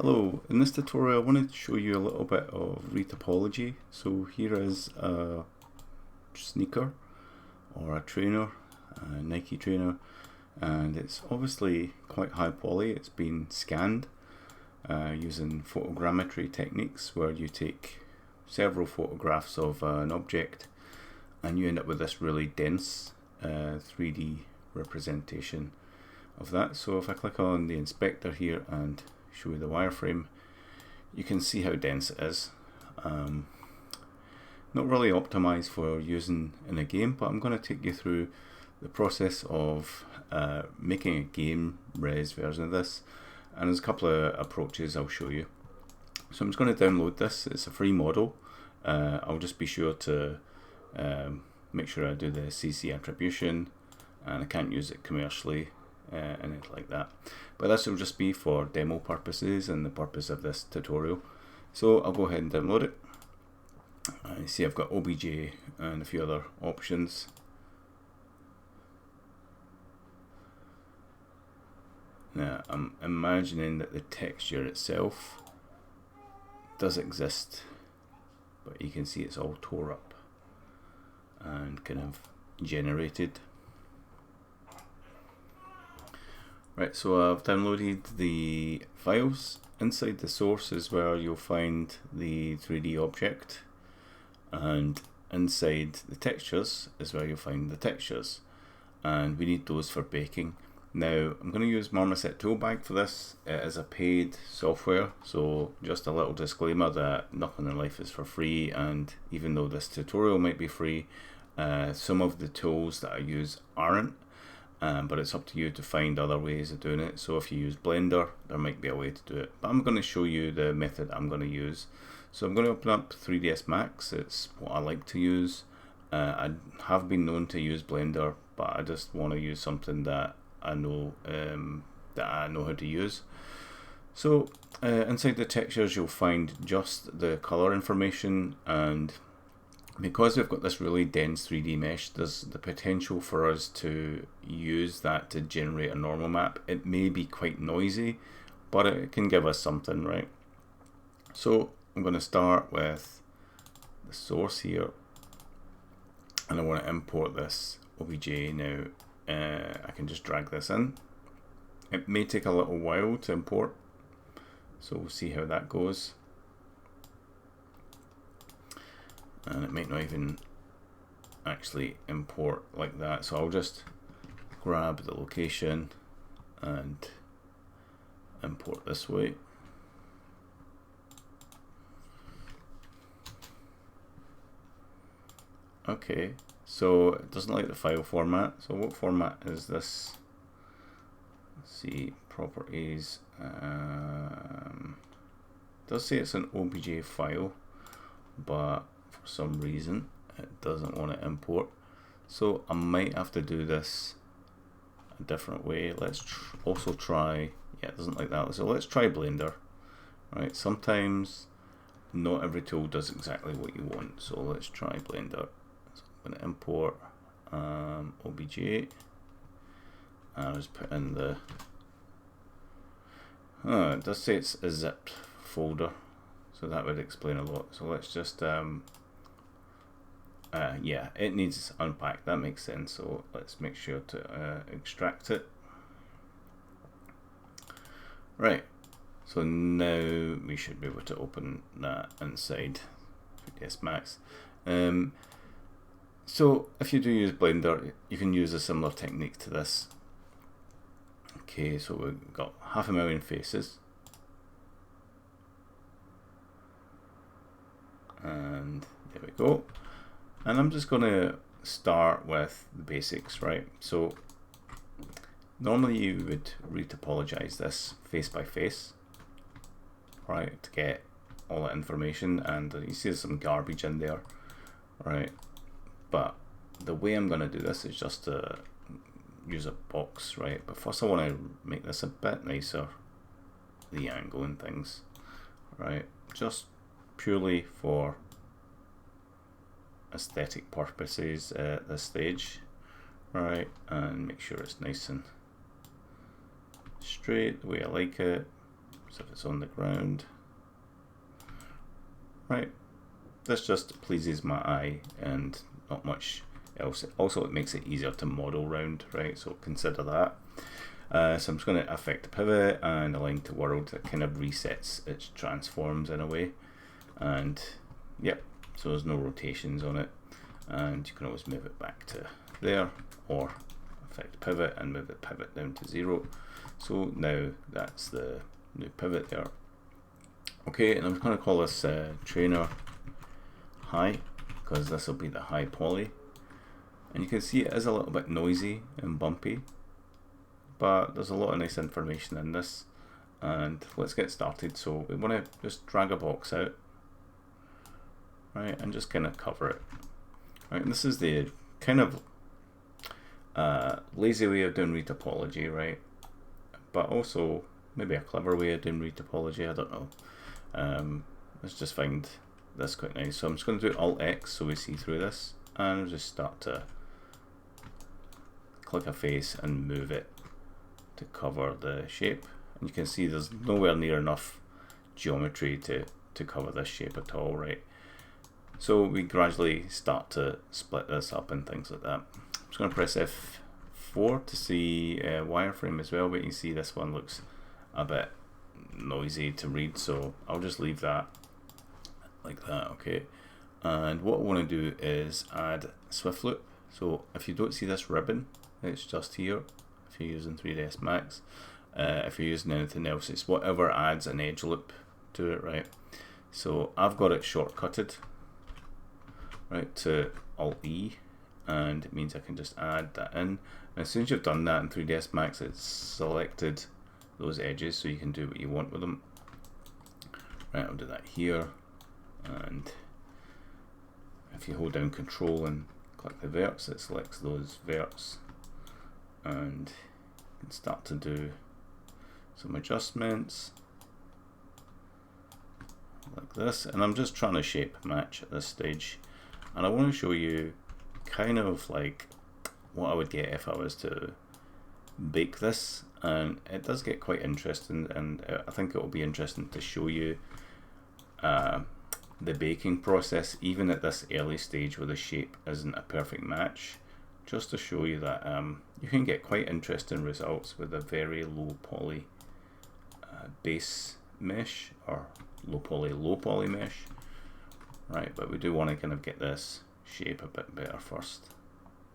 Hello, in this tutorial I wanted to show you a little bit of retopology. So here is a sneaker or a trainer, a Nike trainer, and it's obviously quite high poly. It's been scanned using photogrammetry techniques where you take several photographs of an object and you end up with this really dense 3D representation of that. So if I click on the inspector here and show you the wireframe, you can see how dense it is. Not really optimized for using in a game, but I'm going to take you through the process of making a game res version of this, and there's a couple of approaches I'll show you. So I'm just going to download this. It's a free model. I'll just be sure to make sure I do the CC attribution, and I can't use it commercially anything like that, but this will just be for demo purposes and the purpose of this tutorial. So I'll go ahead and download it. You see I've got OBJ and a few other options. Now I'm imagining that the texture itself does exist, but you can see it's all tore up and kind of generated. Right, so I've downloaded the files. Inside the source is where you'll find the 3D object, and inside the textures is where you'll find the textures, and we need those for baking. Now I'm going to use Marmoset Toolbag for this. It is a paid software, so just a little disclaimer that nothing in life is for free, and even though this tutorial might be free, some of the tools that I use aren't. But it's up to you to find other ways of doing it. So if you use Blender, there might be a way to do it, but I'm going to show you the method I'm going to use. So I'm going to open up 3ds Max. It's what I like to use. I have been known to use Blender, but I just want to use something that I know how to use. So inside the textures you'll find just the color information, and because we've got this really dense 3D mesh, there's the potential for us to use that to generate a normal map. It may be quite noisy, but it can give us something, right? So I'm going to start with the source here, and I want to import this OBJ now. I can just drag this in. It may take a little while to import, so we'll see how that goes. And it might not even actually import like that, so I'll just grab the location and import this way. Okay, so it doesn't like the file format. So what format is this? Let's see, properties. It does say it's an OBJ file, but for some reason it doesn't want to import, so I might have to do this a different way. Let's also try, yeah, it doesn't like that, so let's try Blender. Right, sometimes not every tool does exactly what you want, so let's try Blender. So I'm going to import OBJ, I'll just put in the it does say it's a zipped folder, so that would explain a lot. So let's just yeah, it needs unpacked, that makes sense. So let's make sure to extract it. Right, so now we should be able to open that inside 3ds Max. So if you do use Blender, you can use a similar technique to this. Okay, so we've got 500,000 faces, and there we go. And I'm just going to start with the basics, right? So normally you would retopologize this face by face, right, to get all that information, and you see there's some garbage in there, right? But the way I'm going to do this is just to use a box, right? But first I want to make this a bit nicer, the angle and things, right? Just purely for aesthetic purposes at this stage, right? And make sure it's nice and straight the way I like it. as if it's on the ground. Right, this just pleases my eye and not much else. Also, it makes it easier to model round, right? So consider that. So I'm just going to affect the pivot and align to world. That kind of resets its transforms in a way. And yep, so there's no rotations on it. And you can always move it back to there, or affect pivot and move the pivot down to 0. So now that's the new pivot there. Okay, and I'm going to call this trainer high, because this will be the high poly. And you can see it is a little bit noisy and bumpy, but there's a lot of nice information in this. And let's get started. So we want to just drag a box out, right, and just kind of cover it. Right, and this is the kind of lazy way of doing retopology, right? But also maybe a clever way of doing retopology, I don't know. Let's just find this quite nice. So I'm just going to do Alt X so we see through this, and I'll just start to click a face and move it to cover the shape. And you can see there's nowhere near enough geometry to cover this shape at all, right? So we gradually start to split this up and things like that. I'm just going to press F4 to see wireframe as well, but you can see this one looks a bit noisy to read, so I'll just leave that like that, okay? And what I want to do is add Swift Loop. So if you don't see this ribbon, it's just here if you're using 3ds Max. If you're using anything else, it's whatever adds an edge loop to it, right? So I've got it shortcutted, right, to Alt E, and it means I can just add that in. And as soon as you've done that in 3ds Max, it's selected those edges, so you can do what you want with them. Right, I'll do that here, and if you hold down Control and click the verts, it selects those verts, and you can start to do some adjustments like this. And I'm just trying to shape match at this stage, and I want to show you kind of like what I would get if I was to bake this. And it does get quite interesting, and I think it will be interesting to show you the baking process even at this early stage where the shape isn't a perfect match, just to show you that you can get quite interesting results with a very low poly base mesh, or low poly mesh, right? But we do want to kind of get this shape a bit better first,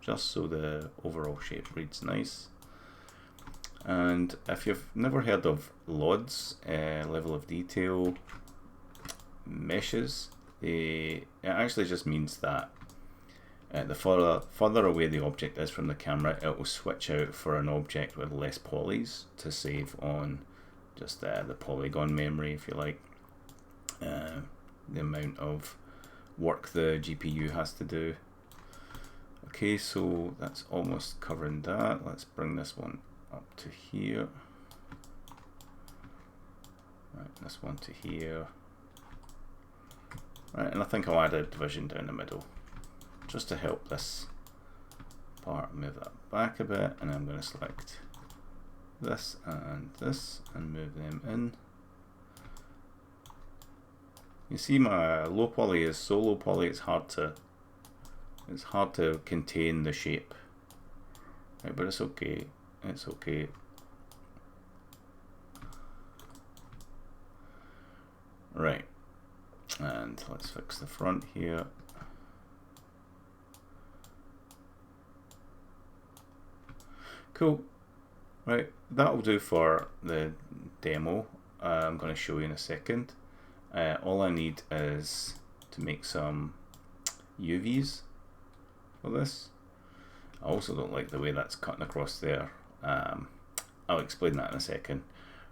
just so the overall shape reads nice. And if you've never heard of LODs, level of detail meshes, it actually just means that the further away the object is from the camera, it will switch out for an object with less polys to save on just the polygon memory, if you like, the amount of work the GPU has to do. Okay, so that's almost covering that. Let's bring this one up to here. Right, this one to here. Right, and I think I'll add a division down the middle just to help this part. Move that back a bit, and I'm going to select this and move them in. You see my low poly is so low poly it's hard to contain the shape. Right, but it's okay. It's okay. Right, and let's fix the front here. Cool. Right, that'll do for the demo. I'm going to show you in a second. All I need is to make some UVs for this. I also don't like the way that's cutting across there. I'll explain that in a second.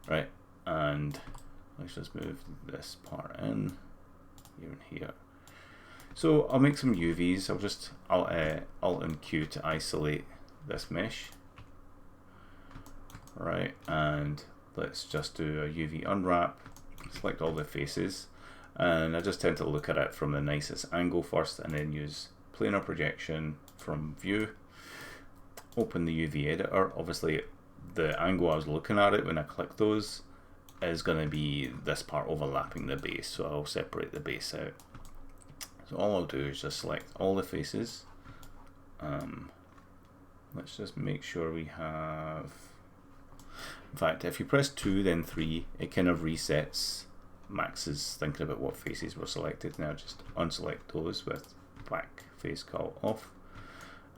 Right, and let's just move this part in here and here. So I'll make some UVs. I'll just Alt and Q to isolate this mesh. Right, and let's just do a UV unwrap, select all the faces, and I just tend to look at it from the nicest angle first, and then use planar projection from view. Open the UV editor. Obviously the angle I was looking at it when I clicked those is going to be this part overlapping the base, so I'll separate the base out. So all I'll do is just select all the faces. Let's just make sure we have, in fact, if you press 2 then 3, it kind of resets Max's thinking about what faces were selected. Now just unselect those with back face call off,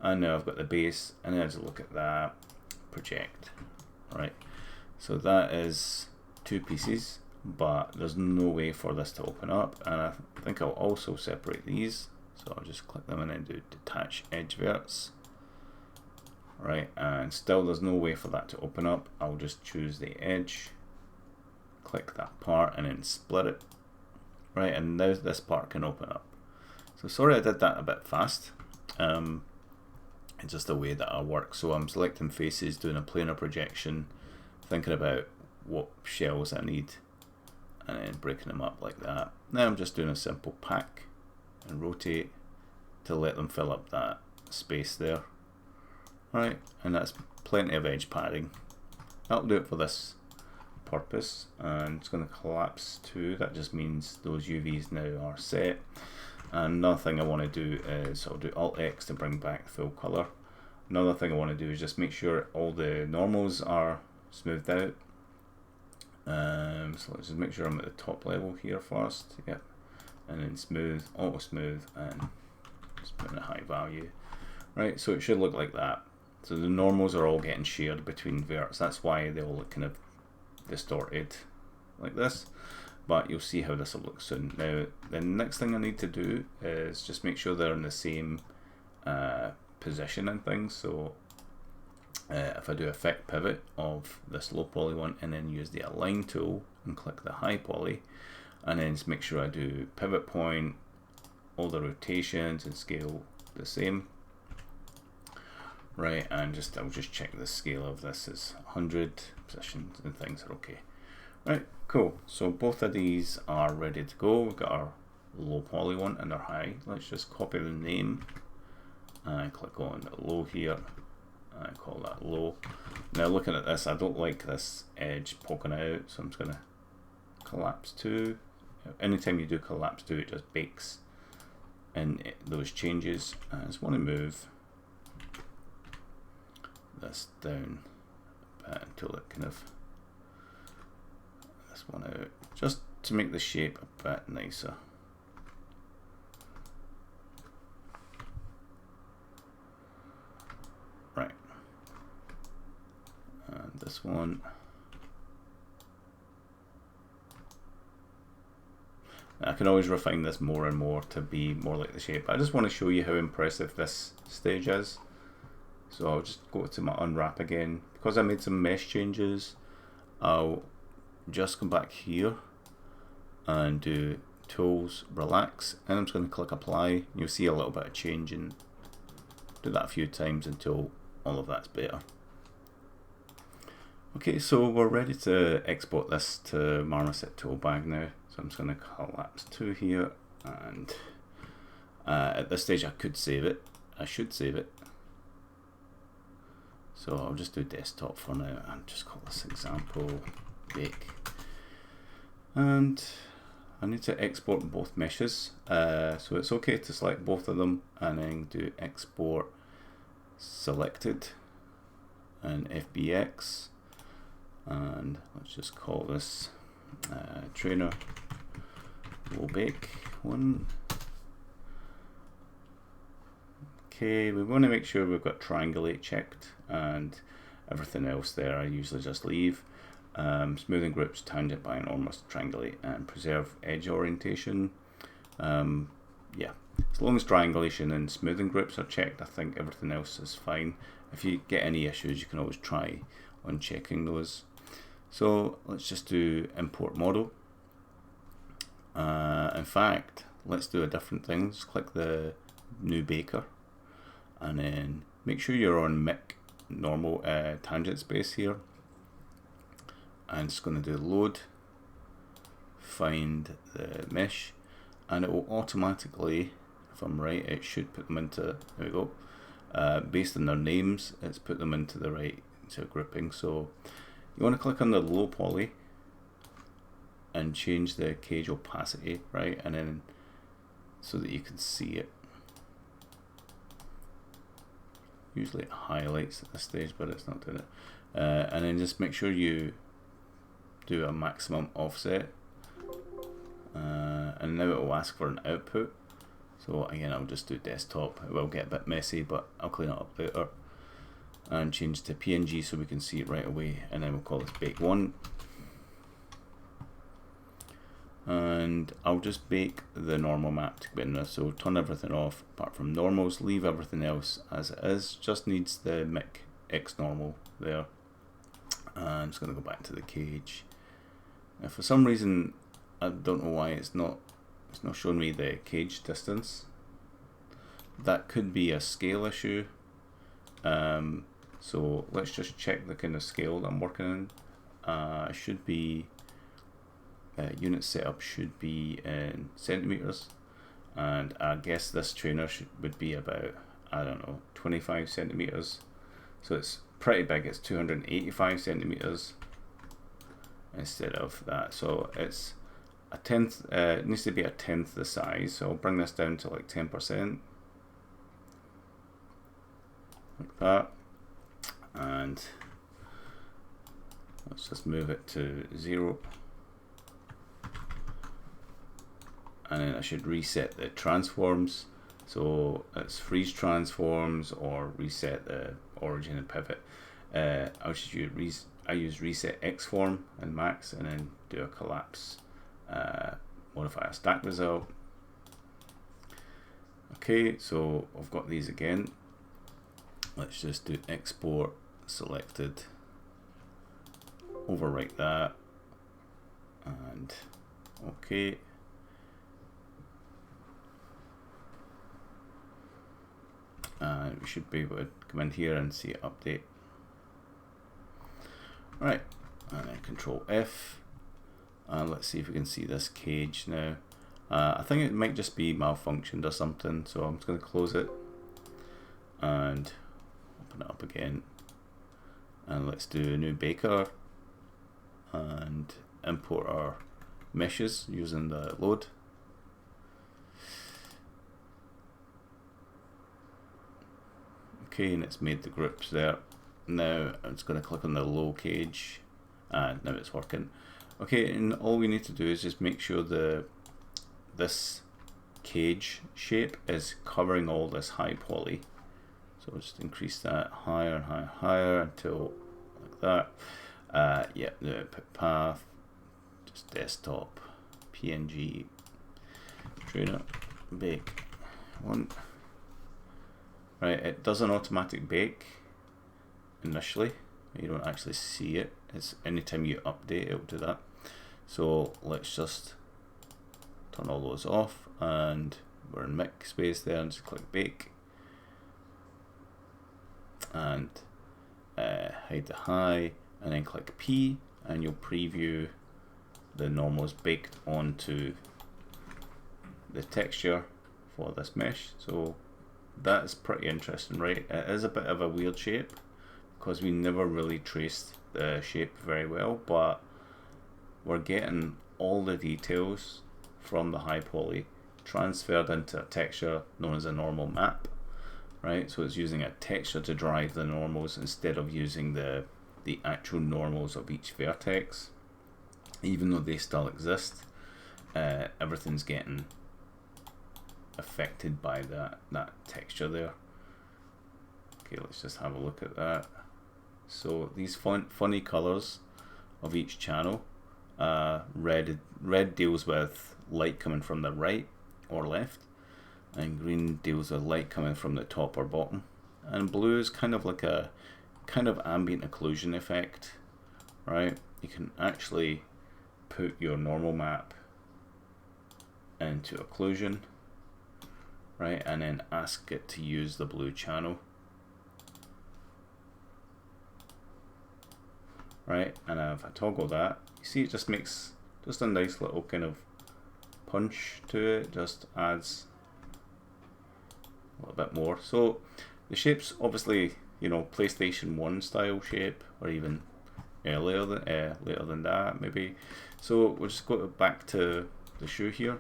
and now I've got the base, and then just look at that, project. Right, so that is 2 pieces, but there's no way for this to open up, and I think I'll also separate these, so I'll just click them and then do detach edge verts. Right, and still there's no way for that to open up. I'll just choose the edge, click that part, and then split it. Right, and now this part can open up. So sorry I did that a bit fast. It's just the way that I work. So I'm selecting faces, doing a planar projection, thinking about what shells I need, and then breaking them up like that. Now I'm just doing a simple pack and rotate to let them fill up that space there. Right, and that's plenty of edge padding. That'll do it for this purpose, and it's going to collapse to. That just means those UVs now are set. And another thing I want to do is I'll do Alt X to bring back full color. Another thing I want to do is just make sure all the normals are smoothed out. So let's just make sure I'm at the top level here first. Yep, and then smooth, auto smooth, and just put in a high value. Right, so it should look like that. So the normals are all getting shared between verts. That's why they all look kind of distorted like this. But you'll see how this will look soon. Now, the next thing I need to do is just make sure they're in the same position and things. So if I do effect pivot of this low poly one and then use the align tool and click the high poly, and then just make sure I do pivot point, all the rotations and scale the same. Right, and I'll just check the scale of this is 100, positions and things are okay. Right, cool. So both of these are ready to go. We've got our low poly one and our high. Let's just copy the name and click on the low here and call that low. Now looking at this, I don't like this edge poking out, so I'm just going to collapse to. Anytime you do collapse to, it just bakes in those changes. I just want to move this down a bit until it kind of this one out, just to make the shape a bit nicer. Right, and this one, I can always refine this more and more to be more like the shape. I just want to show you how impressive this stage is. So I'll just go to my unwrap again. Because I made some mesh changes, I'll just come back here and do tools, relax, and I'm just going to click apply. You'll see a little bit of change, and do that a few times until all of that's better. Okay, so we're ready to export this to Marmoset Toolbag now. So I'm just going to collapse to here, and at this stage I could save it. I should save it. So I'll just do desktop for now and just call this example bake. And I need to export both meshes. So it's okay to select both of them and then do export selected and FBX. And let's just call this trainer low bake one. Okay, we want to make sure we've got triangulate checked, and everything else there I usually just leave. Smoothing groups, tangent, binormous, triangulate, and preserve edge orientation. Yeah, as long as triangulation and smoothing groups are checked, I think everything else is fine. If you get any issues, you can always try on checking those. So let's just do import model. In fact, let's do a different thing. Just click the new baker, and then make sure you're on mic normal tangent space here, and it's going to do load, find the mesh, and it will automatically, if I'm right, it should put them into, there we go, based on their names, it's put them into the right grouping. So you want to click on the low poly, and change the cage opacity, right? And then so that you can see it. Usually it highlights at this stage, but it's not doing it. And then just make sure you do a maximum offset. And now it will ask for an output. So again, I'll just do desktop. It will get a bit messy, but I'll clean it up later. And change to PNG so we can see it right away. And then we'll call this bake 1. And I'll just bake the normal map to begin with. So turn everything off apart from normals, leave everything else as it is. Just needs the mic X normal there. And I'm just going to go back to the cage. Now for some reason, I don't know why it's not showing me the cage distance. That could be a scale issue. So let's just check the kind of scale that I'm working in. Should be unit setup should be in centimeters, and I guess this trainer would be about, I don't know, 25 centimeters. So it's pretty big. It's 285 centimeters instead of that. So it's a tenth. It needs to be a tenth the size. So I'll bring this down to like 10%, like that, and let's just move it to 0. And then I should reset the transforms. So it's freeze transforms or reset the origin and pivot. I use reset X form and max, and then do a collapse, modify a stack result. Okay, so I've got these again. Let's just do export selected, overwrite that, and okay. And we should be able to come in here and see update. Right, and then Control F, and let's see if we can see this cage now. I think it might just be malfunctioned or something, so I'm just going to close it and open it up again. And let's do a new baker and import our meshes using the load. Okay, and it's made the groups there. Now I'm just going to click on the low cage, and now it's working. Okay, and all we need to do is just make sure this cage shape is covering all this high poly. So we'll just increase that higher and higher, higher until like that. Yeah, the output path, just desktop, PNG, trainer, bake 1. Right, it does an automatic bake initially. You don't actually see it. It's anytime you update, it'll do that. So let's just turn all those off, and we're in mic space there, and just click bake, and hide the high, and then click P, and you'll preview the normals baked onto the texture for this mesh. So that's pretty interesting, right? It is a bit of a weird shape because we never really traced the shape very well, but we're getting all the details from the high poly transferred into a texture known as a normal map, right? So it's using a texture to drive the normals instead of using the actual normals of each vertex. Even though they still exist, everything's getting affected by that texture there. Okay, let's just have a look at that. So these funny colors of each channel, red deals with light coming from the right or left, and green deals with light coming from the top or bottom, and blue is kind of like a ambient occlusion effect, right? You can actually put your normal map into occlusion, right, and then ask it to use the blue channel, right? And if I toggle that, you see it just makes just a nice little kind of punch to it, just adds a little bit more. So the shape's obviously, you know, PlayStation 1 style shape, or even later than that maybe. So we'll just go back to the shoe here,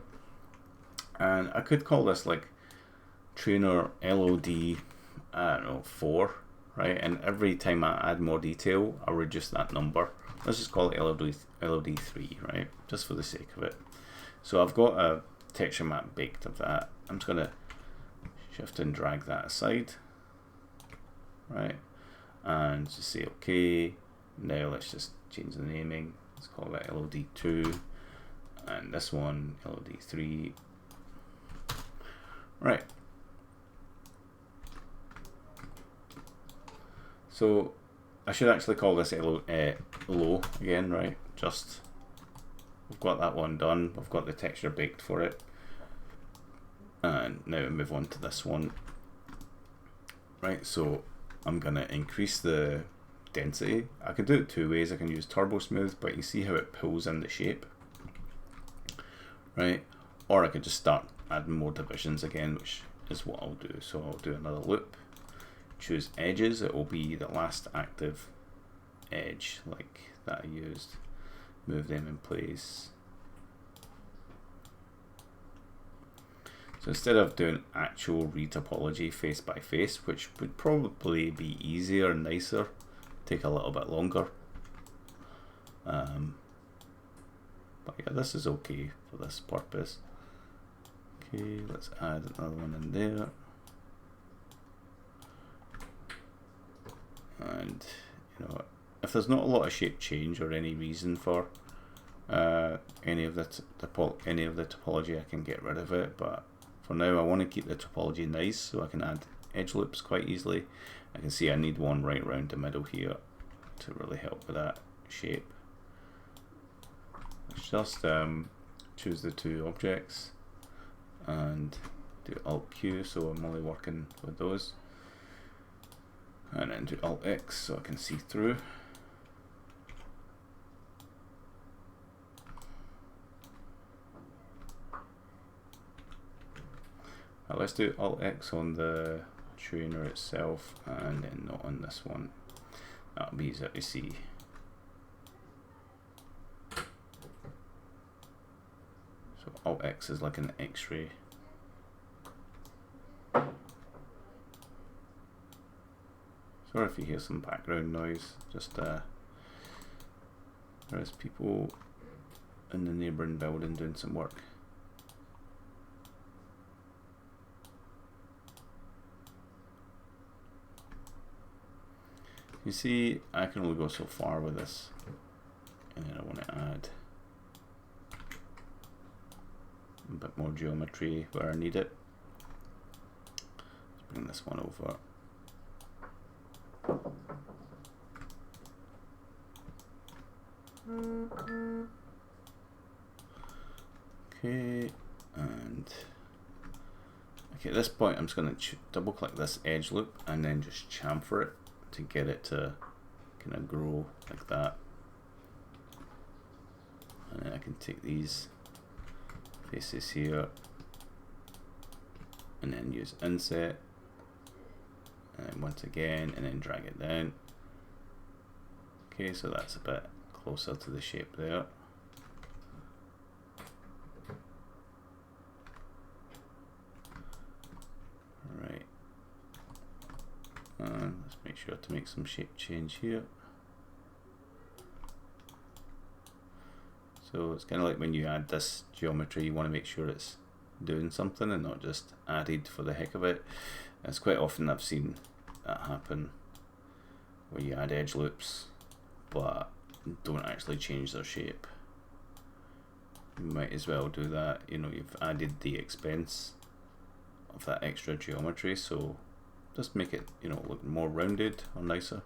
and I could call this like trainer LOD, I don't know, 4, right? And every time I add more detail, I'll reduce that number. Let's just call it LOD 3, right? Just for the sake of it. So I've got a texture map baked of that. I'm just gonna shift and drag that aside, right? And just say okay. Now let's just change the naming. Let's call that LOD2, and this one LOD3. Right. So I should actually call this low again, right? Just, we've got that one done. We've got the texture baked for it. And now we move on to this one. Right, so I'm gonna increase the density. I can do it 2 ways. I can use Turbo Smooth, but you see how it pulls in the shape, right? Or I could just start adding more divisions again, which is what I'll do. So I'll do another loop, choose edges. It will be the last active edge like that I used, move them in place. So instead of doing actual retopology face by face, which would probably be easier and nicer, take a little bit longer, but yeah, this is okay for this purpose. Okay, let's add another one in there, and you know, if there's not a lot of shape change or any reason for any of the topology, I can get rid of it, but for now I want to keep the topology nice, so I can add edge loops quite easily. I can see I need one right around the middle here to really help with that shape. Let's just choose the 2 objects and do Alt Q, so I'm only working with those, and then do Alt X so I can see through. Let's do Alt X on the trainer itself, and then not on this one. That'll be easier to see. So Alt X is like an X-ray. Sorry if you hear some background noise, just there's people in the neighbouring building doing some work. You see, I can only go so far with this, and then I want to add a bit more geometry where I need it. Let's bring this one over. Okay, and okay, at this point I'm just going to double click this edge loop and then just chamfer it to get it to kind of grow like that. And then I can take these faces here and then use inset, and then once again, and then drag it down. Okay, so that's a bit closer to the shape there. Right, and let's make sure to make some shape change here. So it's kind of like when you add this geometry, you want to make sure it's doing something and not just added for the heck of it. It's quite often I've seen that happen, where you add edge loops but don't actually change their shape. You might as well do that, you know, you've added the expense of that extra geometry, so just make it, you know, look more rounded or nicer.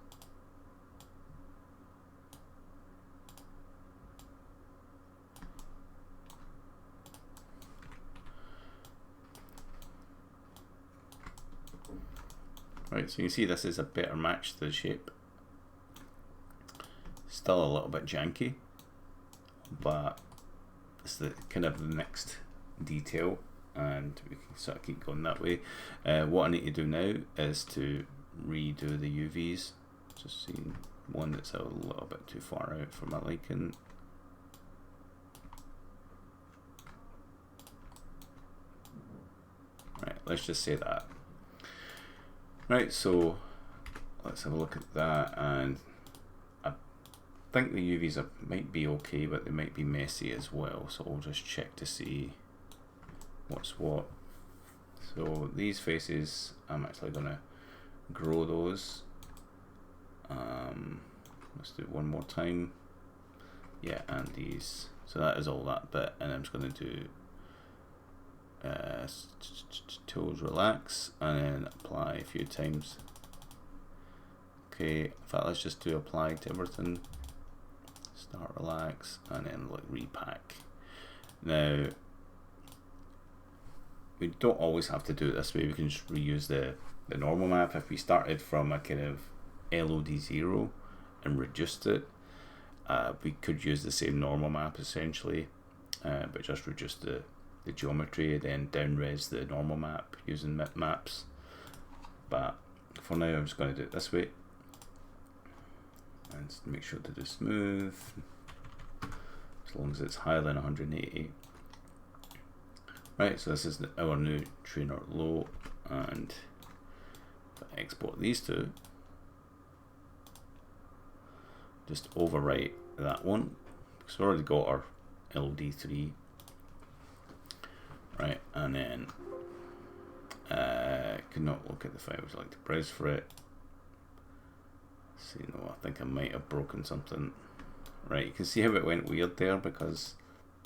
Right, so you see this is a better match to the shape. Still a little bit janky, but it's the kind of the next detail, and we can sort of keep going that way. What I need to do now is to redo the UVs. Just seeing one that's a little bit too far out for my liking. Right, let's just say that. Right, so let's have a look at that, and I think the UVs might be okay, but they might be messy as well, so I'll just check to see what's what. So these faces, I'm actually going to grow those. Let's do it one more time. Yeah, and these. So that is all that bit, and I'm just going to do tools relax and then apply a few times. Okay, in fact, let's just do apply to everything. Start relax and then like repack. Now we don't always have to do it this way. We can just reuse the normal map. If we started from a kind of LOD0 and reduced it, we could use the same normal map essentially, but just reduce the geometry and then down-res the normal map using maps. But for now I'm just going to do it this way and make sure to do smooth as long as it's higher than 180. Right, so this is our new trainer low, and if I export these two, just overwrite that one because we've already got our LD3. Right, and then could not look at the file, would like to browse for it. See, no, I think I might have broken something. Right, you can see how it went weird there because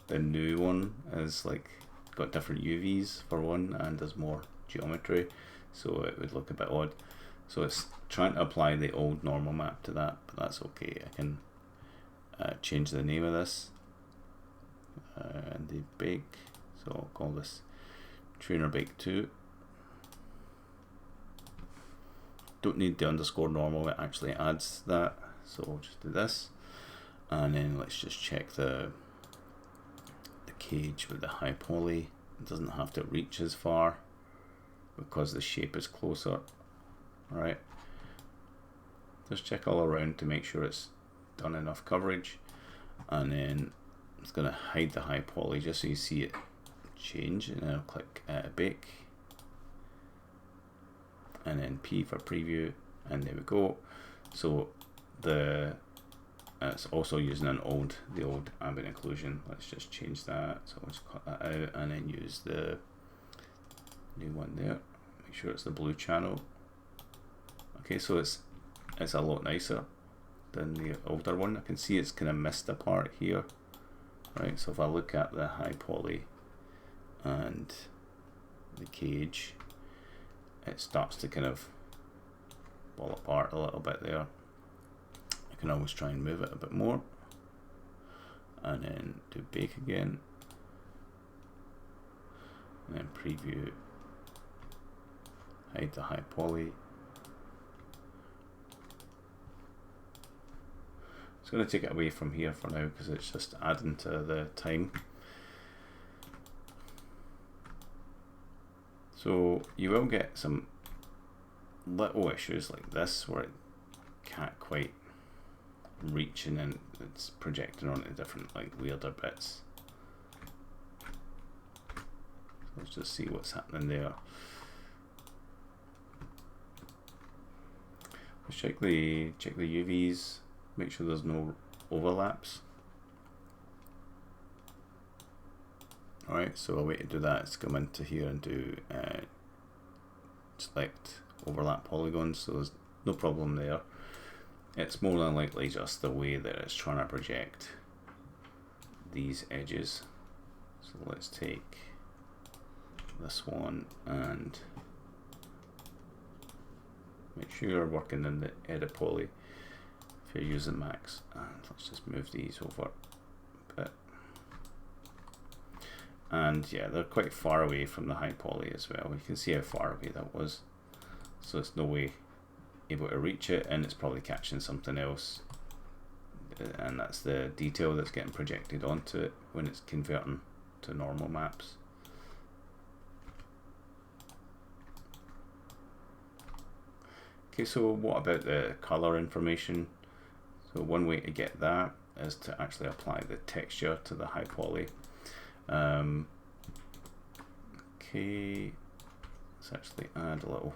the new one is like got different UVs for one and there's more geometry, so it would look a bit odd. So it's trying to apply the old normal map to that, but that's okay. I can change the name of this and the bake. So I'll call this Trainer Bake 2. Don't need the underscore normal, it actually adds that. So we'll just do this. And then let's just check the cage with the high poly. It doesn't have to reach as far because the shape is closer. Alright. Just check all around to make sure it's done enough coverage. And then it's going to hide the high poly just so you see it change, and I'll click bake and then P for preview, and there we go. So it's also using the old ambient occlusion. Let's just change that, so let's cut that out and then use the new one there. Make sure it's the blue channel. Okay, so it's a lot nicer than the older one. I can see it's kind of missed a part here. Right, so if I look at the high poly and the cage, it starts to kind of fall apart a little bit there. I can always try and move it a bit more and then do bake again and then preview, hide the high poly. It's going to take it away from here for now because it's just adding to the time. So you will get some little issues like this where it can't quite reach and then it's projecting onto different like weirder bits. So let's just see what's happening there. Let's check the UVs, make sure there's no overlaps. Alright, so a way to do that is come into here and do select overlap polygons, so there's no problem there. It's more than likely just the way that it's trying to project these edges. So let's take this one and make sure you're working in the edit poly if you're using max, and let's just move these over a bit. And yeah, they're quite far away from the high poly as well. You can see how far away that was. So it's no way able to reach it, and it's probably catching something else. And that's the detail that's getting projected onto it when it's converting to normal maps. Okay, so what about the color information? So one way to get that is to actually apply the texture to the high poly. Okay, let's actually add a little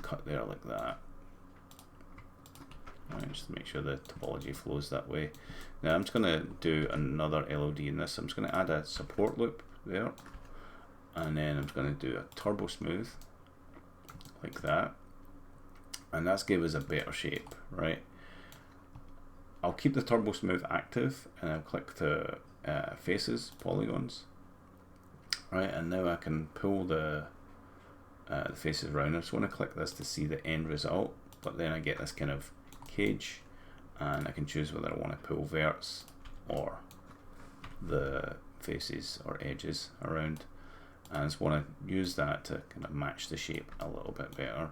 cut there like that. Right, just to make sure the topology flows that way. Now I'm just going to do another LOD in this. I'm just going to add a support loop there, and then I'm just going to do a turbo smooth like that, and that's gave us a better shape, right? I'll keep the turbo smooth active, and I'll click to faces, polygons, right? And now I can pull the faces around. I just want to click this to see the end result, but then I get this kind of cage, and I can choose whether I want to pull verts or the faces or edges around. And I just want to use that to kind of match the shape a little bit better.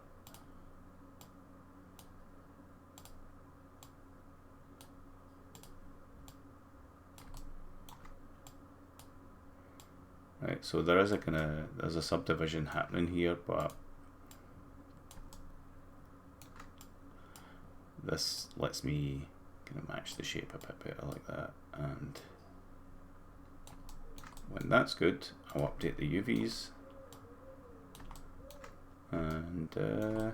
Right, so there is there's a subdivision happening here, but this lets me kind of match the shape a bit better like that. And when that's good, I'll update the UVs, and I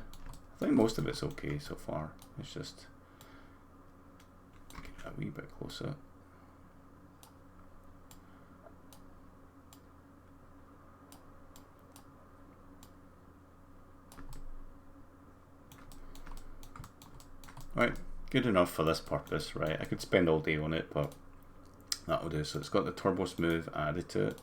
think most of it's okay so far. It's just get a wee bit closer. Right, good enough for this purpose, right? I could spend all day on it, but that'll do. So it's got the turbo smooth added to it,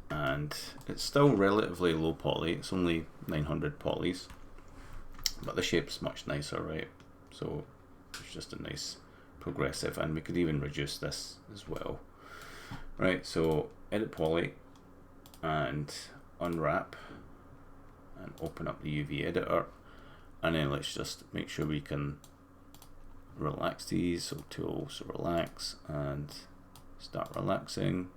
and it's still relatively low poly. It's only 900 polys, but the shape's much nicer, right? So it's just a nice progressive, and we could even reduce this as well, right? So edit poly and unwrap and open up the UV editor, and then let's just make sure we can relax these. So tools, relax, and start relaxing,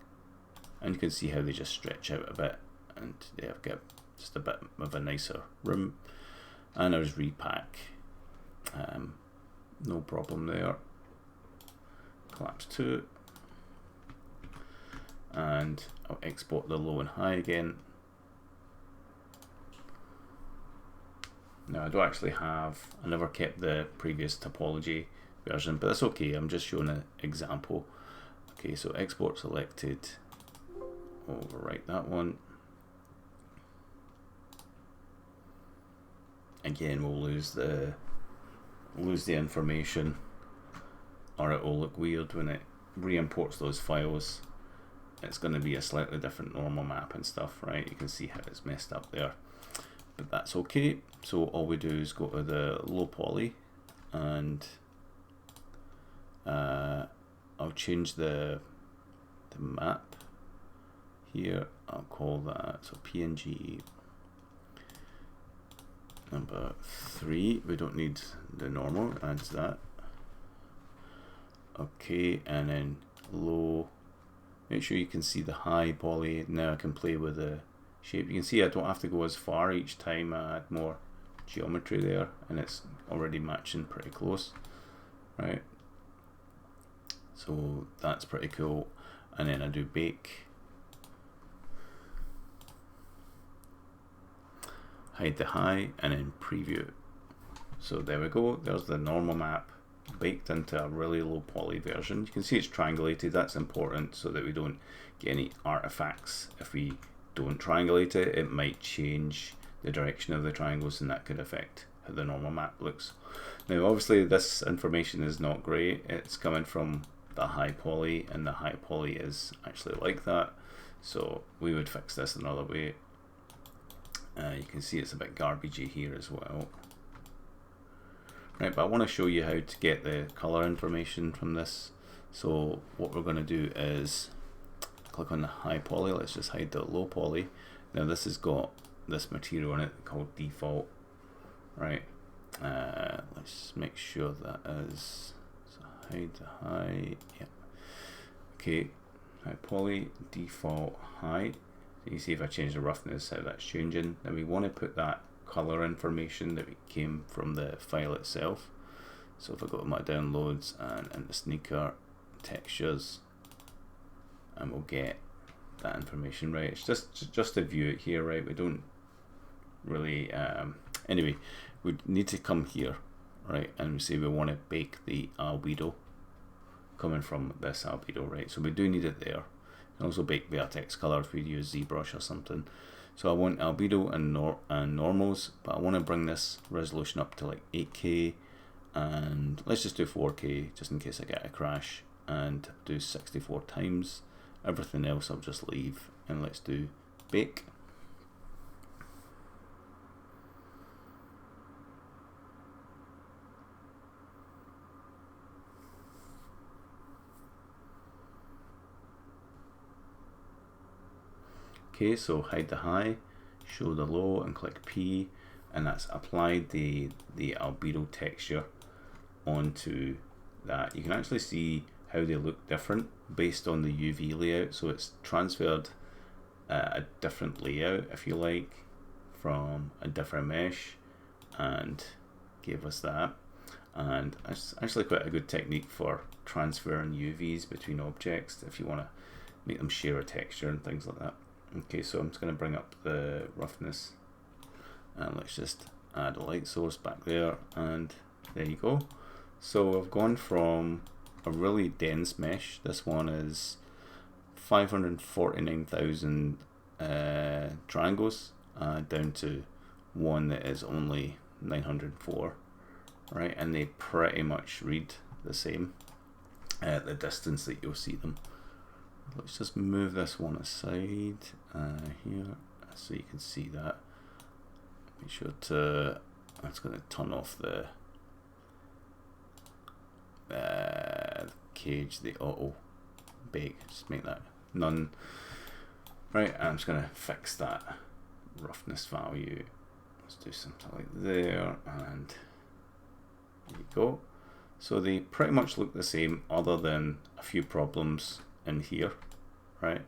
and you can see how they just stretch out a bit, and they have got just a bit of a nicer room. And there's repack, no problem there. Collapse 2, and I'll export the low and high again. Now I don't actually I never kept the previous topology version, but that's okay, I'm just showing an example. Okay, so export selected, overwrite that one. Again, we'll lose the information, or it will look weird when it re-imports those files. It's going to be a slightly different normal map and stuff, right? You can see how it's messed up there, but that's okay. So all we do is go to the low poly, and I'll change the map here. I'll call that, so PNG number 3. We don't need the normal, adds that. Okay, and then low, make sure you can see the high poly. Now I can play with the shape. You can see I don't have to go as far each time I add more geometry there, and it's already matching pretty close, right? So that's pretty cool. And then I do bake, hide the high, and then preview. So there we go, there's the normal map baked into a really low poly version. You can see it's triangulated. That's important so that we don't get any artifacts. If we don't triangulate it, it might change the direction of the triangles, and that could affect how the normal map looks. Now obviously this information is not great. It's coming from the high poly, and the high poly is actually like that, so we would fix this another way. You can see it's a bit garbagey here as well, right? But I want to show you how to get the color information from this. So what we're going to do is click on the high poly. Let's just hide the low poly. Now this has got this material on it called default, right? Let's make sure that is, so hide the high, yeah. Okay, high poly, default high. So you see if I change the roughness, how that's changing. Now we want to put that color information that came from the file itself. So if I go to my downloads and into sneaker textures, and we'll get that information, right? It's just to view it here, right? We don't really anyway, we need to come here, right, and we say we want to bake the albedo coming from this albedo, right? So we do need it there. You can also bake vertex color if we use ZBrush or something. So I want albedo and normals, but I want to bring this resolution up to like 8K, and let's just do 4K just in case I get a crash, and do 64 times. Everything else I'll just leave, and let's do bake. Okay, so hide the high, show the low, and click P, and that's applied the albedo texture onto that. You can actually see how they look different based on the UV layout. So it's transferred a different layout, if you like, from a different mesh, and gave us that. And it's actually quite a good technique for transferring UVs between objects if you want to make them share a texture and things like that. Okay, so I'm just going to bring up the roughness, and let's just add a light source back there, and there you go. So I've gone from a really dense mesh, this one is 549,000 triangles, down to one that is only 904, right? And they pretty much read the same at the distance that you'll see them. Let's just move this one aside here so you can see that. Make sure to, that's going to turn off the cage, the auto bake, just make that none. Right, I'm just going to fix that roughness value. Let's do something like there, and there you go. So they pretty much look the same, other than a few problems in here, right?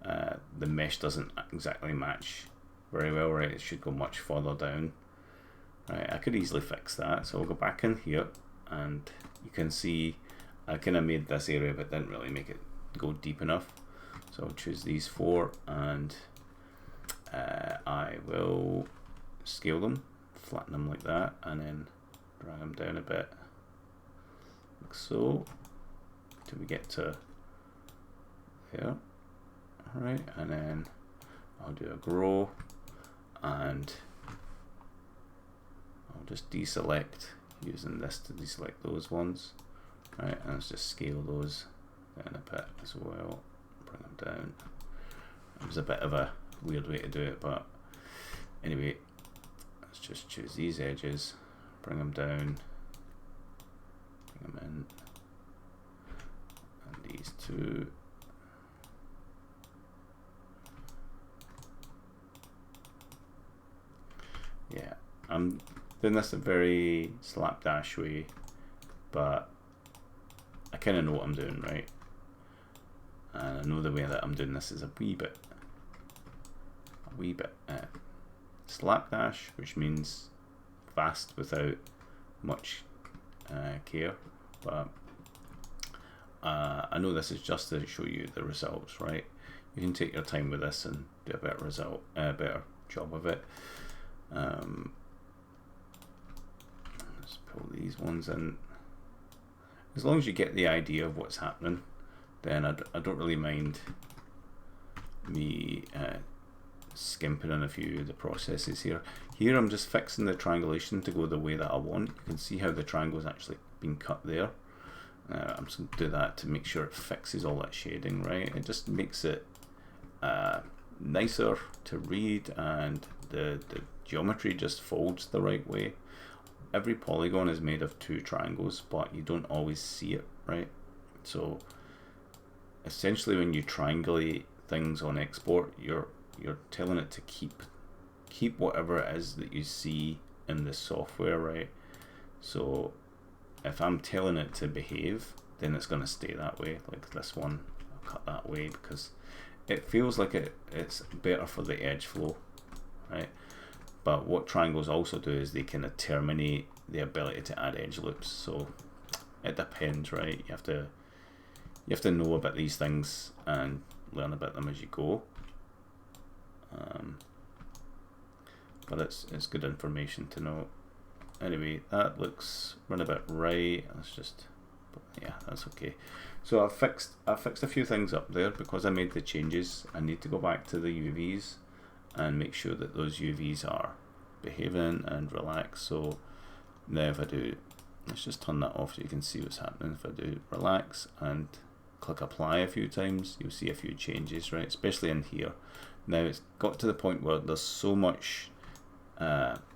The mesh doesn't exactly match very well, right? It should go much further down, right? I could easily fix that. So we'll go back in here, and you can see I kind of made this area but didn't really make it go deep enough. So I'll choose these four, and I will scale them, flatten them like that, and then drag them down a bit like so till we get to there. Alright, and then I'll do a grow, and I'll just deselect using this to deselect those ones. Right, and let's just scale those down a bit as well, bring them down. It was a bit of a weird way to do it, but anyway, let's just choose these edges, bring them down, bring them in, and these two. Yeah, I'm doing this a very slapdash way, but I kind of know what I'm doing, right? And I know the way that I'm doing this is a wee bit slapdash, which means fast without much care. But I know this is just to show you the results, right? You can take your time with this and do a better better job of it. Let's pull these ones in. As long as you get the idea of what's happening, then I don't really mind me skimping on a few of the processes here. Here I'm just fixing the triangulation to go the way that I want. You can see how the triangle's actually been cut there. I'm just going to do that to make sure it fixes all that shading, right? It just makes it nicer to read, and the geometry just folds the right way. Every polygon is made of two triangles, but you don't always see it, right? So essentially when you triangulate things on export, you're telling it to keep whatever it is that you see in the software, right? So if I'm telling it to behave, then it's going to stay that way. Like this one, I'll cut that way because it feels like it's better for the edge flow, right? but what triangles also do is they kind of terminate the ability to add edge loops. So it depends, right? You have to know about these things and learn about them as you go. But it's good information to know. Anyway, that looks run about right. Let's just, yeah, that's okay. So I fixed a few things up there because I made the changes. I need to go back to the UVs and make sure that those UVs are behaving and relaxed. So now if I do, let's just turn that off so you can see what's happening. If I do relax and click apply a few times, you'll see a few changes, right? Especially in here. Now it's got to the point where there's so much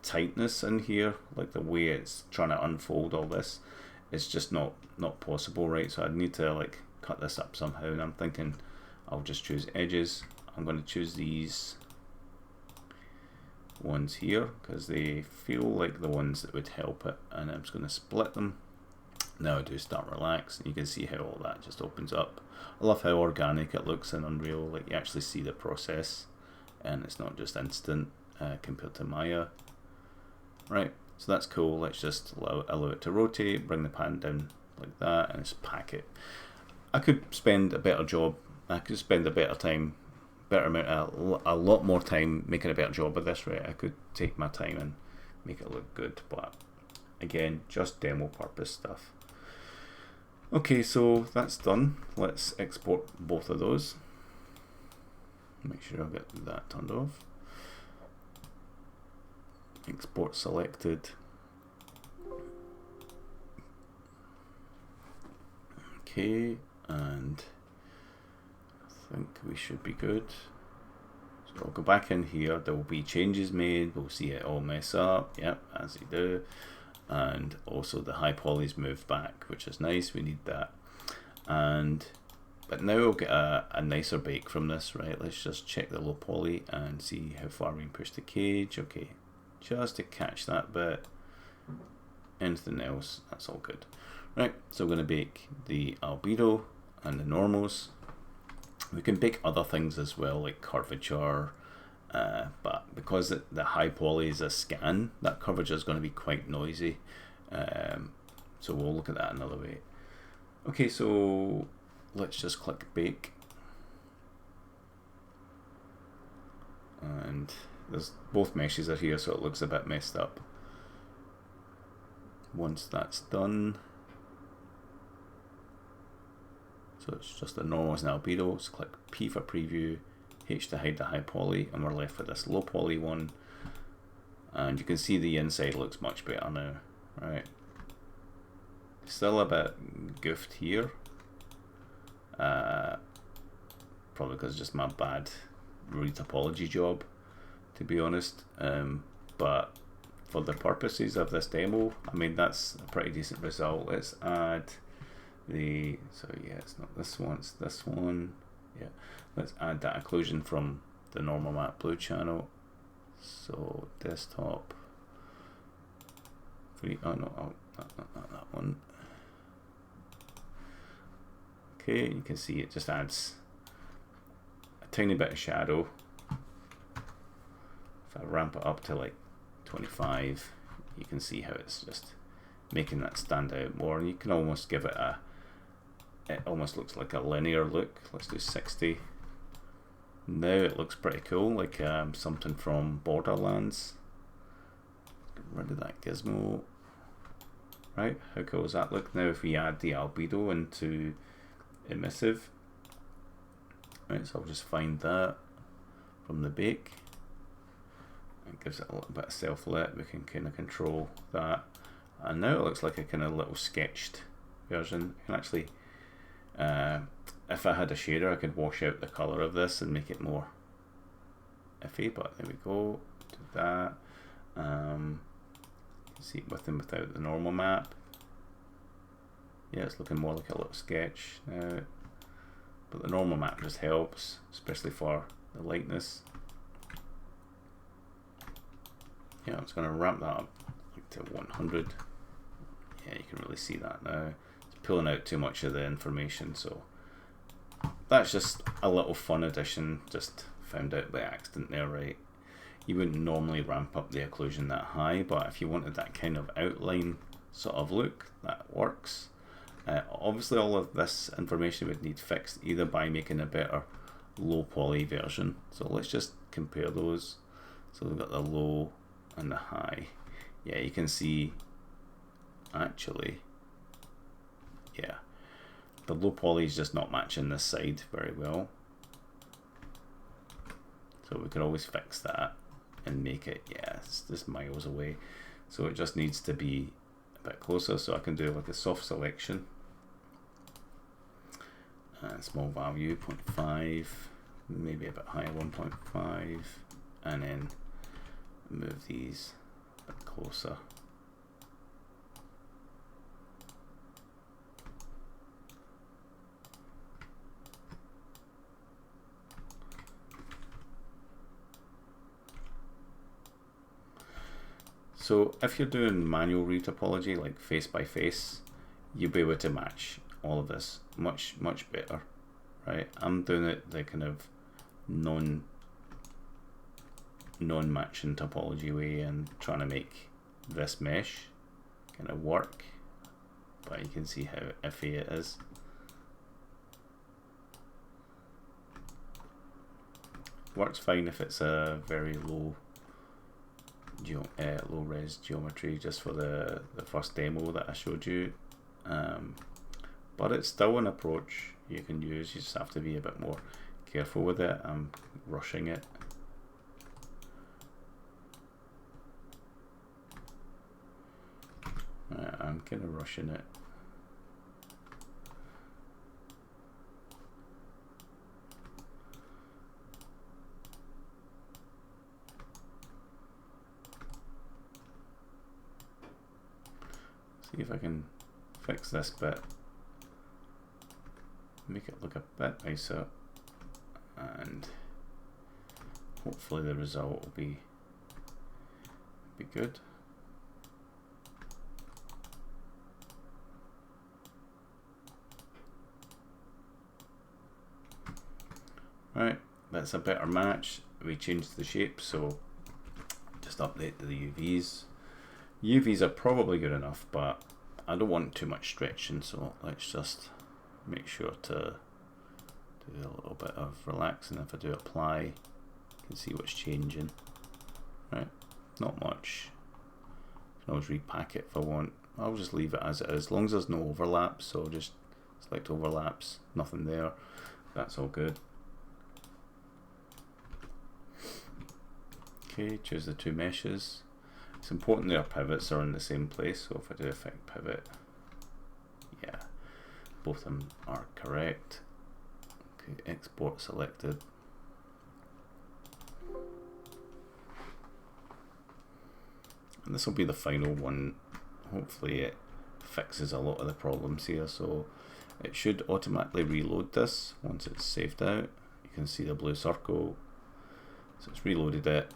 tightness in here, like the way it's trying to unfold all this, it's just not possible, right? So I need to like cut this up somehow, and I'm thinking I'll just choose edges. I'm going to choose these ones here because they feel like the ones that would help it, and I'm just going to split them. Now I do start relax, and you can see how all that just opens up. I love how organic it looks in Unreal, like you actually see the process and it's not just instant compared to Maya. Right, so that's cool. Let's just allow it to rotate, bring the pan down like that, and just pack it. I could spend a better job, I could spend a better time, a lot more time making a better job of this, right? I could take my time and make it look good, but again, just demo purpose stuff. Okay, so that's done. Let's export both of those. Make sure I get that turned off. Export selected. Okay, and I think we should be good. So I'll go back in here. There will be changes made. We'll see it all mess up. Yep, as they do. And also the high poly's moved back, which is nice. We need that. But now we'll get a nicer bake from this, right? Let's just check the low poly and see how far we can push the cage. Okay, just to catch that bit. Anything else, that's all good. Right, so we're going to bake the albedo and the normals. We can bake other things as well, like curvature. But because the high poly is a scan, that curvature is going to be quite noisy. So we'll look at that another way. Okay, so let's just click bake. And there's both meshes are here, so it looks a bit messed up. Once that's done, so it's just the normals and albedo. So click P for preview, H to hide the high poly, and we're left with this low poly one. And you can see the inside looks much better now, right? Still a bit goofed here, probably because it's just my bad retopology job, to be honest. But for the purposes of this demo, I mean, that's a pretty decent result. Let's add the, so yeah, it's not this one, it's this one. Yeah, let's add that occlusion from the normal map blue channel. So desktop, oh no, not that one. Okay, you can see it just adds a tiny bit of shadow. If I ramp it up to like 25, you can see how it's just making that stand out more, and you can almost give it it almost looks like a linear look. Let's do 60. Now it looks pretty cool, like something from Borderlands. Get rid of that gizmo. Right, how cool does that look? Now if we add the albedo into emissive, right, so I'll just find that from the bake. It gives it a little bit of self-lit. We can kind of control that, and now it looks like a kind of little sketched version. You can actually, if I had a shader, I could wash out the color of this and make it more iffy, but there we go. Do that. See it with and without the normal map. Yeah, it's looking more like a little sketch now, but the normal map just helps, especially for the lightness. Yeah, I'm just going to ramp that up like to 100. Yeah, you can really see that now. It's pulling out too much of the information, so that's just a little fun addition, just found out by accident there, right? You wouldn't normally ramp up the occlusion that high, but if you wanted that kind of outline sort of look, that works. Obviously all of this information would need fixed either by making a better low poly version. So let's just compare those. So we've got the low and the high. Yeah, you can see actually, yeah, the low poly is just not matching this side very well. So we can always fix that and make it, yeah, it's just miles away. So it just needs to be a bit closer. So I can do like a soft selection. Small value, 0.5, maybe a bit higher, 1.5, and then move these a bit closer. So if you're doing manual retopology, like face by face, you'll be able to match all of this much better, right? I'm doing it the kind of non-matching topology way and trying to make this mesh kind of work, but you can see how iffy it is. Works fine if it's a very low res geometry, just for the first demo that I showed you, but it's still an approach you can use. You just have to be a bit more careful with it. I'm rushing it. I'm kind of rushing it. See if I can fix this bit, make it look a bit nicer, and hopefully the result will be good. Right, that's a better match. We changed the shape, so just update the UVs. UVs are probably good enough, but I don't want too much stretching, so let's just make sure to do a little bit of relaxing. If I do apply, you can see what's changing. Right, not much. I can always repack it if I want. I'll just leave it as it is, as long as there's no overlaps. So just select overlaps, nothing there. That's all good. Okay, choose the two meshes. It's important their pivots are in the same place, so if I do effect pivot, yeah, both of them are correct. Okay, export selected. And this will be the final one. Hopefully it fixes a lot of the problems here, so it should automatically reload this once it's saved out. You can see the blue circle, so it's reloaded it.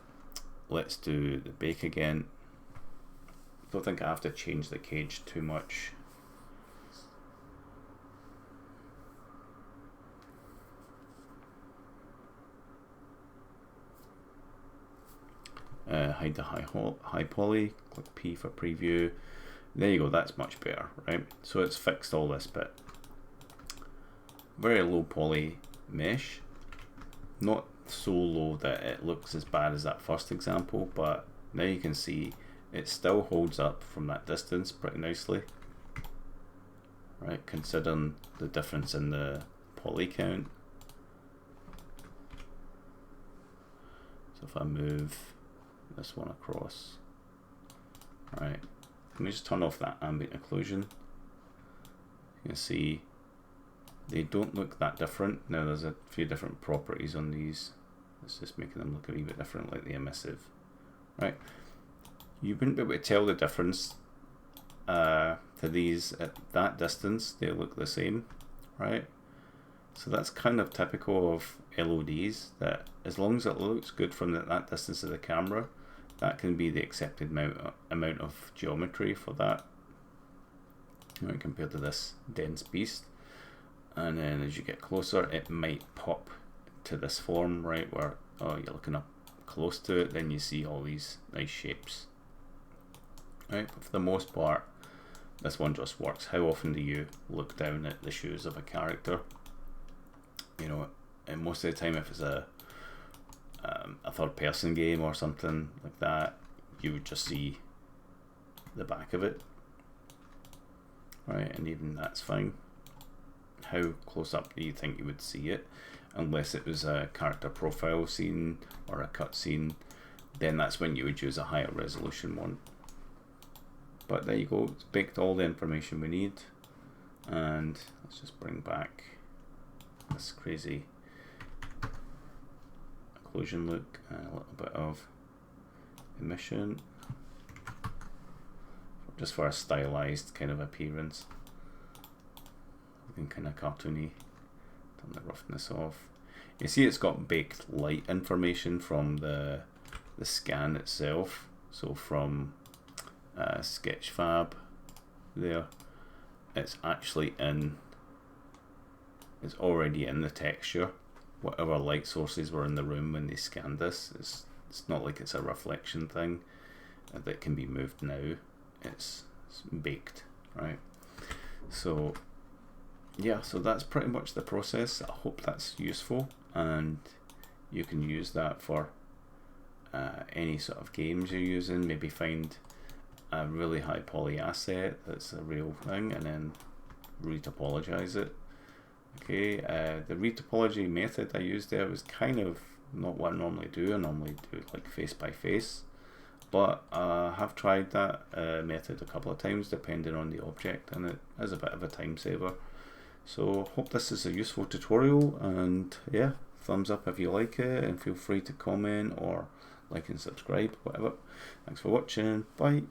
Let's do the bake again. Don't think I have to change the cage too much. Hide the high poly, click P for preview. There you go, that's much better, right? So it's fixed all this bit. Very low poly mesh, not so low that it looks as bad as that first example, but now you can see it still holds up from that distance pretty nicely, right? Considering the difference in the poly count. So if I move this one across, right? Let me just turn off that ambient occlusion. You can see they don't look that different. Now there's a few different properties on these. It's just making them look a wee bit different, like the emissive, right? You wouldn't be able to tell the difference to these at that distance. They look the same, right? So that's kind of typical of LODs, that as long as it looks good from that distance of the camera, that can be the accepted amount of geometry for that, right, compared to this dense beast. And then as you get closer, it might pop to this form, right, where, oh, you're looking up close to it, then you see all these nice shapes. Right, but for the most part, this one just works. How often do you look down at the shoes of a character? You know, and most of the time, if it's a third-person game or something like that, you would just see the back of it. Right, and even that's fine. How close up do you think you would see it? Unless it was a character profile scene or a cutscene, then that's when you would use a higher resolution one. But there you go, it's baked all the information we need. And let's just bring back this crazy occlusion look, and a little bit of emission, just for a stylized kind of appearance. Looking kind of cartoony. Turn the roughness off. You see it's got baked light information from the scan itself. So from Sketchfab there, it's actually in, it's already in the texture. Whatever light sources were in the room when they scanned this, it's not like it's a reflection thing that can be moved now. It's baked, right? So yeah, so that's pretty much the process. I hope that's useful, and you can use that for any sort of games you're using. Maybe find a really high poly asset that's a real thing, and then retopologize it. Okay, the retopology method I used there was kind of not what I normally do. I normally do it like face by face, but I have tried that method a couple of times depending on the object, and it is a bit of a time saver. So hope this is a useful tutorial, and yeah, thumbs up if you like it, and feel free to comment or like and subscribe, whatever. Thanks for watching, bye.